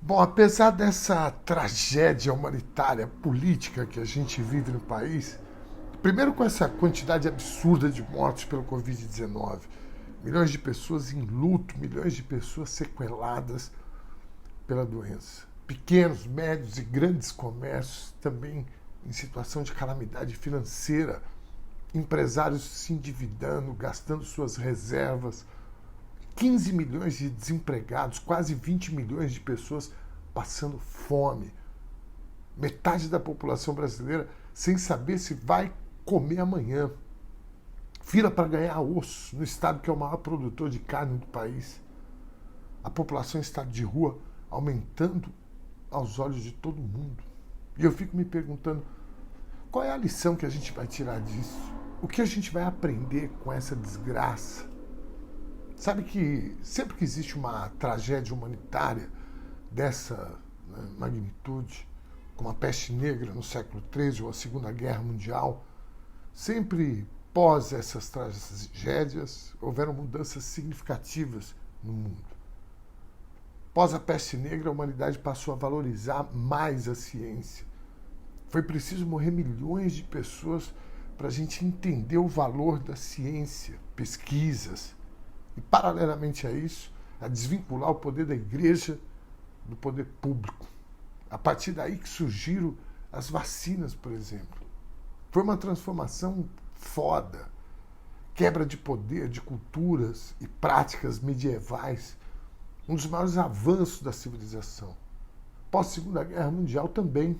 Bom, apesar dessa tragédia humanitária política que a gente vive no país, primeiro com essa quantidade absurda de mortes pelo Covid-19, milhões de pessoas em luto, milhões de pessoas sequeladas pela doença, pequenos, médios e grandes comércios também em situação de calamidade financeira, empresários se endividando, gastando suas reservas, 15 milhões de desempregados, quase 20 milhões de pessoas passando fome. Metade da população brasileira sem saber se vai comer amanhã. Fila para ganhar osso no estado que é o maior produtor de carne do país. A população em estado de rua aumentando aos olhos de todo mundo. E eu fico me perguntando, qual é a lição que a gente vai tirar disso? O que a gente vai aprender com essa desgraça? Sabe que sempre que existe uma tragédia humanitária dessa magnitude, como a peste negra no século XIII ou a Segunda Guerra Mundial, sempre pós essas tragédias houveram mudanças significativas no mundo. Pós a peste negra, a humanidade passou a valorizar mais a ciência. Foi preciso morrer milhões de pessoas para a gente entender o valor da ciência, pesquisas, e, paralelamente a isso, a desvincular o poder da igreja do poder público. A partir daí que surgiram as vacinas, por exemplo. Foi uma transformação foda. Quebra de poder, de culturas e práticas medievais. Um dos maiores avanços da civilização. Pós-Segunda Guerra Mundial também.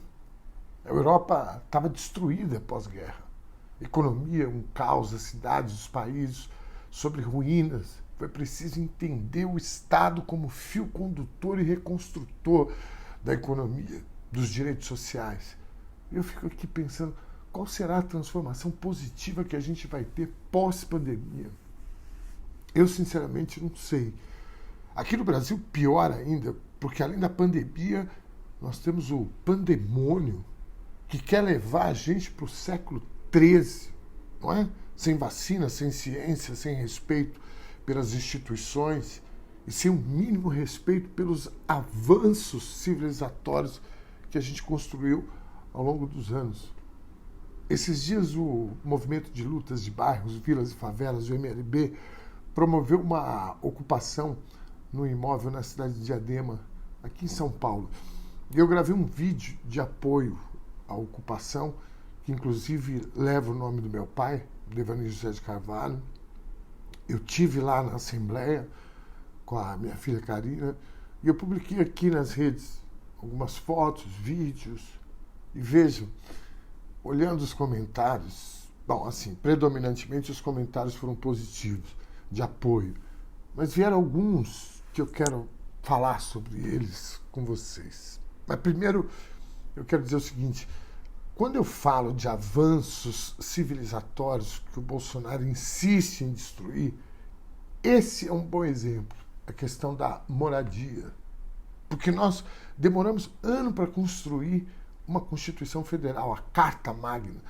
A Europa estava destruída pós-guerra. Economia, um caos, as cidades, os países sobre ruínas. Foi preciso entender o Estado como fio condutor e reconstrutor da economia, dos direitos sociais. Eu fico aqui pensando, qual será a transformação positiva que a gente vai ter pós-pandemia? Eu, sinceramente, não sei. Aqui no Brasil, pior ainda, porque além da pandemia, nós temos o pandemônio, que quer levar a gente para o século XIII, não é? Sem vacina, sem ciência, sem respeito pelas instituições e sem o mínimo respeito pelos avanços civilizatórios que a gente construiu ao longo dos anos. Esses dias o movimento de lutas de bairros, vilas e favelas, o MLB, promoveu uma ocupação no imóvel na cidade de Diadema, aqui em São Paulo. E eu gravei um vídeo de apoio à ocupação, que inclusive leva o nome do meu pai, Devanir José de Carvalho. Eu tive lá na Assembleia com a minha filha Karina e eu publiquei aqui nas redes algumas fotos, vídeos. E vejam, olhando os comentários, bom, assim, predominantemente os comentários foram positivos, de apoio. Mas vieram alguns que eu quero falar sobre eles com vocês. Mas primeiro eu quero dizer o seguinte: quando eu falo de avanços civilizatórios que o Bolsonaro insiste em destruir, esse é um bom exemplo, a questão da moradia. Porque nós demoramos anos para construir uma Constituição Federal, a Carta Magna,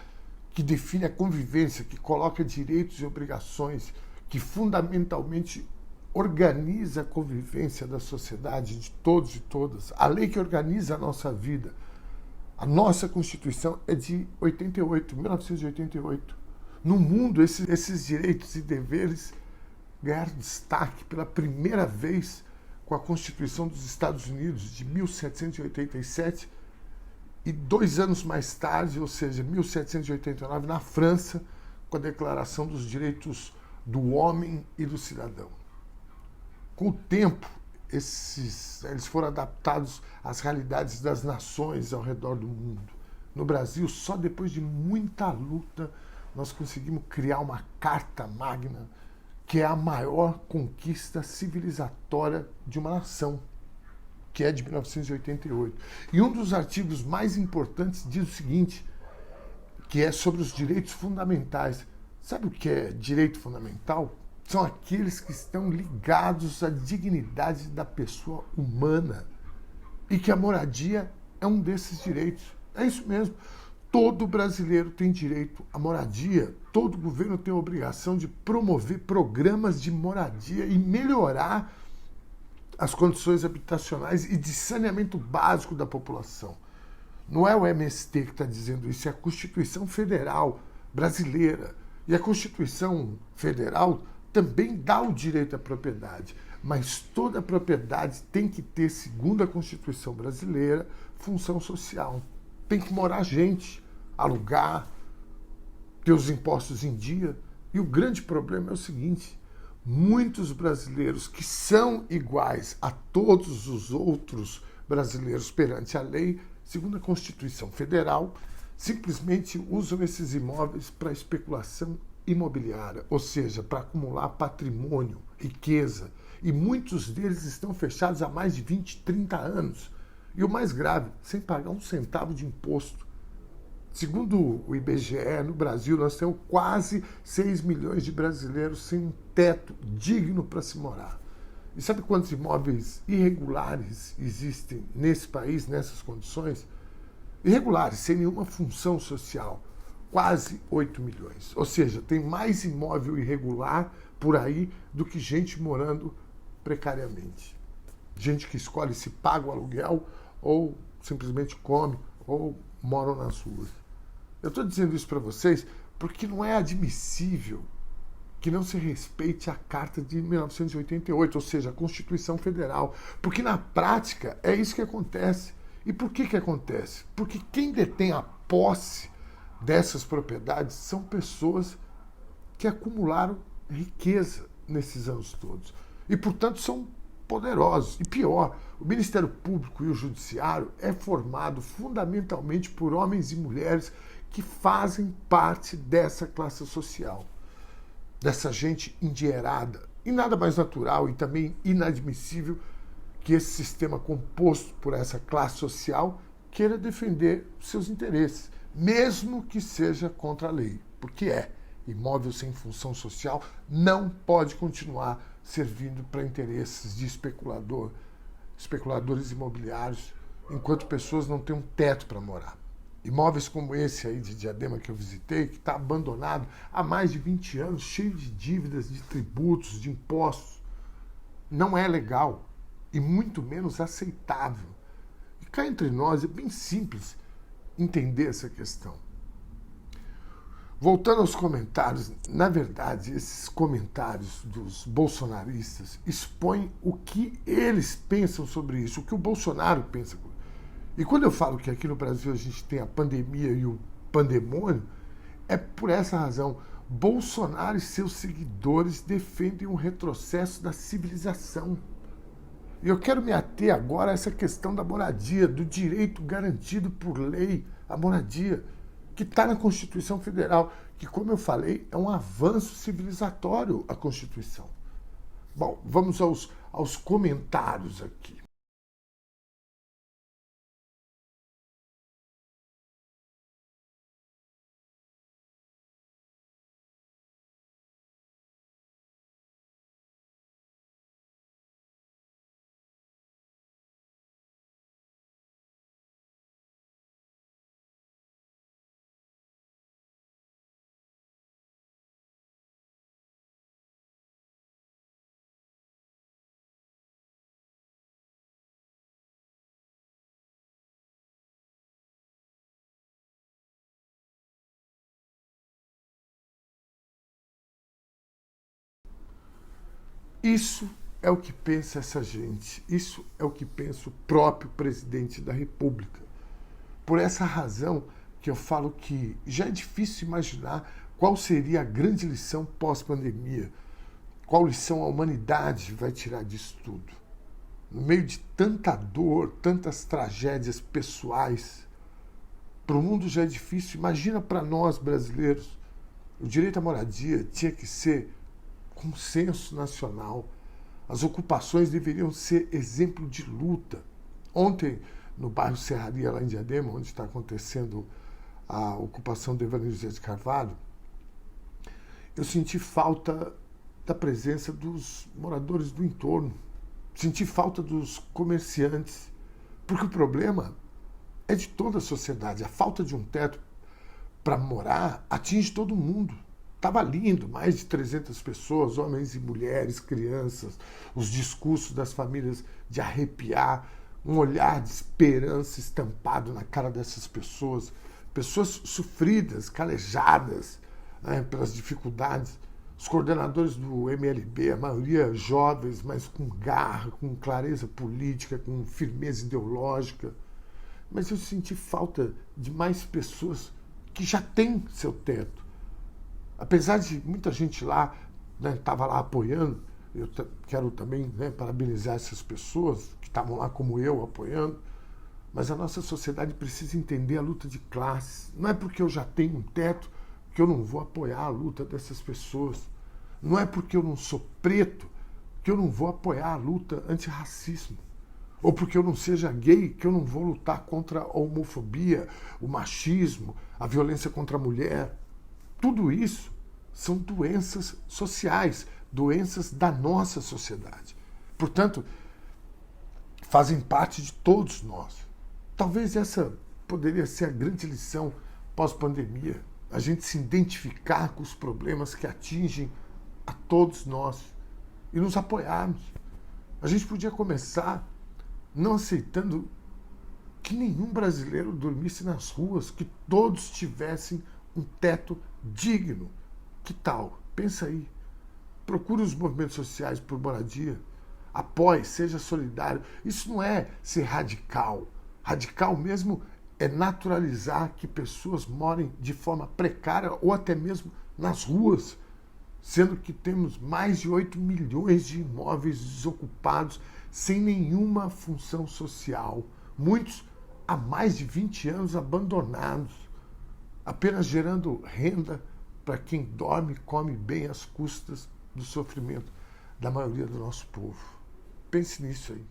que define a convivência, que coloca direitos e obrigações, que fundamentalmente organiza a convivência da sociedade, de todos e todas, a lei que organiza a nossa vida. A nossa Constituição é de 88, 1988. No mundo, esses direitos e deveres ganharam destaque pela primeira vez com a Constituição dos Estados Unidos, de 1787, e 2 anos mais tarde, ou seja, 1789, na França, com a Declaração dos Direitos do Homem e do Cidadão. Com o tempo, eles foram adaptados às realidades das nações ao redor do mundo. No Brasil, só depois de muita luta, nós conseguimos criar uma Carta Magna, que é a maior conquista civilizatória de uma nação, que é de 1988. E um dos artigos mais importantes diz o seguinte, que é sobre os direitos fundamentais. Sabe o que é direito fundamental? São aqueles que estão ligados à dignidade da pessoa humana. E que a moradia é um desses direitos. É isso mesmo. Todo brasileiro tem direito à moradia. Todo governo tem a obrigação de promover programas de moradia e melhorar as condições habitacionais e de saneamento básico da população. Não é o MST que está dizendo isso, é a Constituição Federal brasileira. E a Constituição Federal também dá o direito à propriedade, mas toda propriedade tem que ter, segundo a Constituição brasileira, função social. Tem que morar gente, alugar, ter os impostos em dia. E o grande problema é o seguinte: muitos brasileiros que são iguais a todos os outros brasileiros perante a lei, segundo a Constituição Federal, simplesmente usam esses imóveis para especulação imobiliária, ou seja, para acumular patrimônio, riqueza. E muitos deles estão fechados há mais de 20, 30 anos. E o mais grave, sem pagar um centavo de imposto. Segundo o IBGE, no Brasil nós temos quase 6 milhões de brasileiros sem um teto digno para se morar. E sabe quantos imóveis irregulares existem nesse país, nessas condições? Irregulares, sem nenhuma função social. Quase 8 milhões. Ou seja, tem mais imóvel irregular por aí do que gente morando precariamente. Gente que escolhe se paga o aluguel ou simplesmente come ou moram nas ruas. Eu estou dizendo isso para vocês porque não é admissível que não se respeite a Carta de 1988, ou seja, a Constituição Federal. Porque na prática é isso que acontece. E por que acontece? Porque quem detém a posse dessas propriedades são pessoas que acumularam riqueza nesses anos todos. E, portanto, são poderosos. E pior, o Ministério Público e o Judiciário é formado fundamentalmente por homens e mulheres que fazem parte dessa classe social, dessa gente endinheirada. E nada mais natural e também inadmissível que esse sistema composto por essa classe social queira defender seus interesses, mesmo que seja contra a lei, porque imóvel sem função social não pode continuar servindo para interesses de especuladores imobiliários, enquanto pessoas não têm um teto para morar. Imóveis como esse aí de Diadema que eu visitei, que está abandonado há mais de 20 anos, cheio de dívidas, de tributos, de impostos, não é legal e muito menos aceitável. E cá entre nós é bem simples entender essa questão. Voltando aos comentários, na verdade, esses comentários dos bolsonaristas expõem o que eles pensam sobre isso, o que o Bolsonaro pensa. E quando eu falo que aqui no Brasil a gente tem a pandemia e o pandemônio, é por essa razão. Bolsonaro e seus seguidores defendem um retrocesso da civilização. E eu quero me ater agora a essa questão da moradia, do direito garantido por lei à moradia, que está na Constituição Federal, que, como eu falei, é um avanço civilizatório a Constituição. Bom, vamos aos comentários aqui. Isso é o que pensa essa gente. Isso é o que pensa o próprio presidente da República. Por essa razão que eu falo que já é difícil imaginar qual seria a grande lição pós-pandemia. Qual lição a humanidade vai tirar disso tudo? No meio de tanta dor, tantas tragédias pessoais, para o mundo já é difícil. Imagina para nós brasileiros. O direito à moradia tinha que ser consenso nacional. As ocupações deveriam ser exemplo de luta. Ontem, no bairro Serraria, lá em Diadema, onde está acontecendo a ocupação do Evangelho José de Carvalho, eu senti falta da presença dos moradores do entorno. Senti falta dos comerciantes. Porque o problema é de toda a sociedade. A falta de um teto para morar atinge todo mundo. Estava lindo, mais de 300 pessoas, homens e mulheres, crianças, os discursos das famílias de arrepiar, um olhar de esperança estampado na cara dessas pessoas, pessoas sofridas, calejadas, né, pelas dificuldades. Os coordenadores do MLB, a maioria jovens, mas com garra, com clareza política, com firmeza ideológica. Mas eu senti falta de mais pessoas que já têm seu teto. Apesar de muita gente lá estava lá apoiando, eu quero também, né, parabenizar essas pessoas que estavam lá como eu apoiando, mas a nossa sociedade precisa entender a luta de classes. Não é porque eu já tenho um teto que eu não vou apoiar a luta dessas pessoas. Não é porque eu não sou preto que eu não vou apoiar a luta antirracismo. Ou porque eu não seja gay que eu não vou lutar contra a homofobia, o machismo, a violência contra a mulher. Tudo isso são doenças sociais, doenças da nossa sociedade. Portanto, fazem parte de todos nós. Talvez essa poderia ser a grande lição pós-pandemia. A gente se identificar com os problemas que atingem a todos nós e nos apoiarmos. A gente podia começar não aceitando que nenhum brasileiro dormisse nas ruas, que todos tivessem um teto digno. Que tal? Pensa aí. Procure os movimentos sociais por moradia. Apoie, seja solidário. Isso não é ser radical. Radical mesmo é naturalizar que pessoas morem de forma precária ou até mesmo nas ruas, sendo que temos mais de 8 milhões de imóveis desocupados sem nenhuma função social. Muitos há mais de 20 anos abandonados, apenas gerando renda para quem dorme e come bem às custas do sofrimento da maioria do nosso povo. Pense nisso aí.